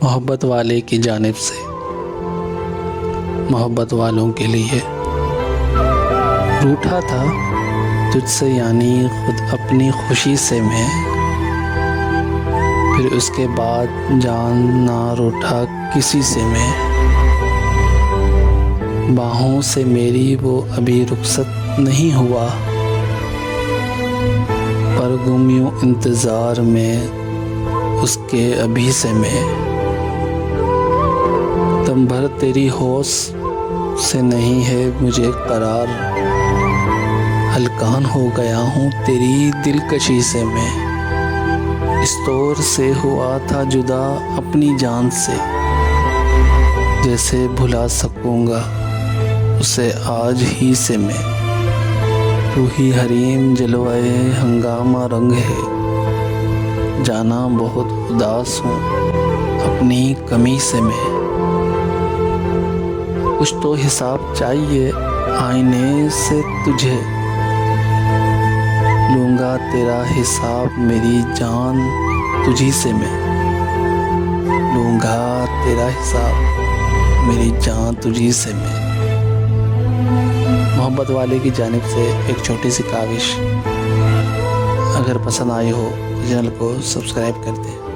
मोहब्बत वाले की जानिब से मोहब्बत वालों के लिए। रूठा था तुझसे यानी खुद अपनी खुशी से मैं, फिर उसके बाद जान ना रूठा किसी से मैं। बाहों से मेरी वो अभी रुखसत नहीं हुआ, पर गुम यूं इंतज़ार में उसके अभी से मैं। दम भर तेरी होश से नहीं है मुझे करार, हलकान हो गया हूँ तेरी दिलकशी से मैं। इस तौर से हुआ था जुदा अपनी जान से, जैसे भुला सकूँगा उसे आज ही से मैं। तू ही हरीम जलवाए हंगामा रंग है, जाना बहुत उदास हूँ अपनी कमी से मैं। कुछ तो हिसाब चाहिए आईने से तुझे, लूँगा तेरा हिसाब मेरी जान तुझी से मैं। लूँगा तेरा हिसाब मेरी जान तुझी से मैं। मोहब्बत वाले की जानिब से एक छोटी सी काविश। अगर पसंद आई हो तो चैनल को सब्सक्राइब कर दें।